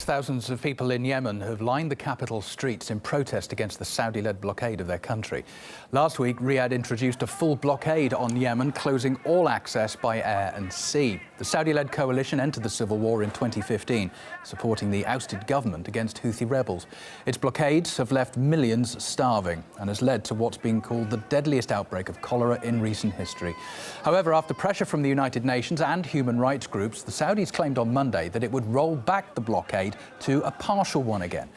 Thousands of people in Yemen have lined the capital streets in protest against the Saudi-led blockade of their country. Last week, Riyadh introduced a full blockade on Yemen, closing all access by air and sea. The Saudi-led coalition entered the civil war in 2015, supporting the ousted government against Houthi rebels. Its blockades have left millions starving and has led to what's been called the deadliest outbreak of cholera in recent history. However, after pressure from the United Nations and human rights groups, the Saudis claimed on Monday that it would roll back the blockade to a partial one again.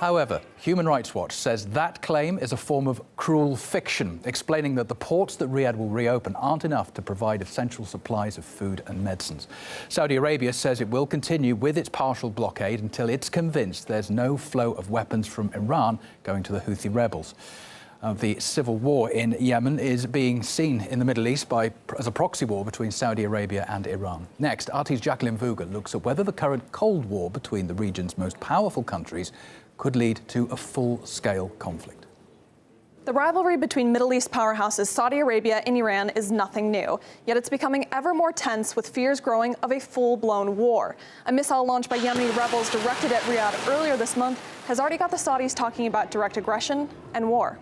However, Human Rights Watch says that claim is a form of cruel fiction, explaining that the ports that Riyadh will reopen aren't enough to provide essential supplies of food and medicines. Saudi Arabia says it will continue with its partial blockade until it's convinced there's no flow of weapons from Iran going to the Houthi rebels. The civil war in Yemen is being seen in the Middle East as a proxy war between Saudi Arabia and Iran. Next, RT's Jacqueline Vuga looks at whether the current Cold War between the region's most powerful countries could lead to a full-scale conflict. The rivalry between Middle East powerhouses Saudi Arabia and Iran is nothing new, yet it's becoming ever more tense with fears growing of a full-blown war. A missile launched by Yemeni rebels directed at Riyadh earlier this month has already got the Saudis talking about direct aggression and war.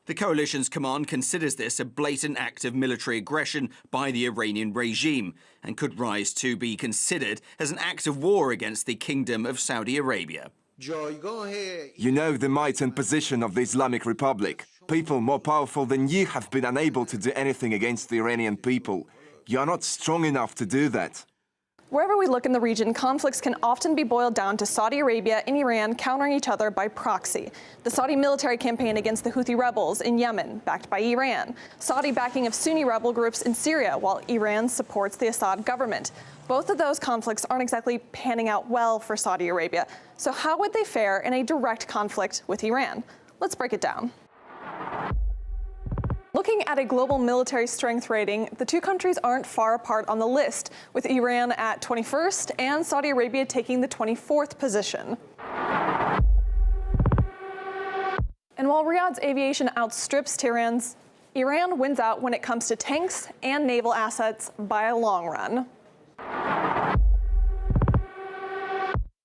The coalition's command considers this a blatant act of military aggression by the Iranian regime and could rise to be considered as an act of war against the Kingdom of Saudi Arabia. You know the might and position of the Islamic Republic. People more powerful than you have been unable to do anything against the Iranian people. You are not strong enough to do that. Wherever we look in the region, conflicts can often be boiled down to Saudi Arabia and Iran countering each other by proxy. The Saudi military campaign against the Houthi rebels in Yemen, backed by Iran. Saudi backing of Sunni rebel groups in Syria, while Iran supports the Assad government. Both of those conflicts aren't exactly panning out well for Saudi Arabia. So how would they fare in a direct conflict with Iran? Let's break it down. Looking at a global military strength rating, the two countries aren't far apart on the list, with Iran at 21st and Saudi Arabia taking the 24th position. And while Riyadh's aviation outstrips Tehran's, Iran wins out when it comes to tanks and naval assets by a long run.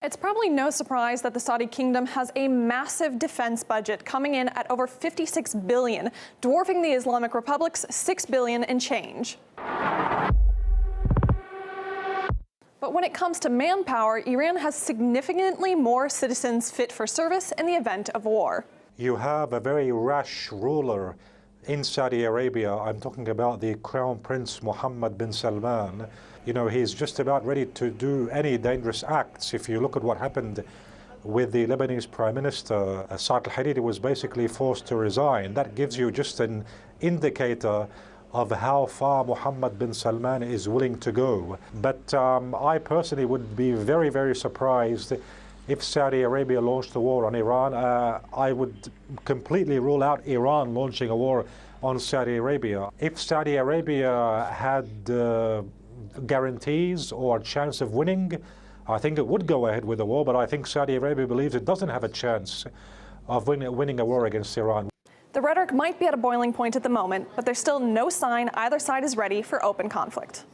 It's probably no surprise that the Saudi kingdom has a massive defense budget coming in at over $56 billion, dwarfing the Islamic Republic's $6 billion and change. But when it comes to manpower, Iran has significantly more citizens fit for service in the event of war. You have a very rash ruler in Saudi Arabia. I'm talking about the Crown Prince Mohammed bin Salman. You know, he's just about ready to do any dangerous acts. If you look at what happened with the Lebanese Prime Minister, Saad al-Hariri was basically forced to resign. That gives you just an indicator of how far Mohammed bin Salman is willing to go. But I personally would be very, very surprised if Saudi Arabia launched a war on Iran. I would completely rule out Iran launching a war on Saudi Arabia. If Saudi Arabia had guarantees or a chance of winning, I think it would go ahead with the war, but I think Saudi Arabia believes it doesn't have a chance of winning a war against Iran. The rhetoric might be at a boiling point at the moment, but there's still no sign either side is ready for open conflict.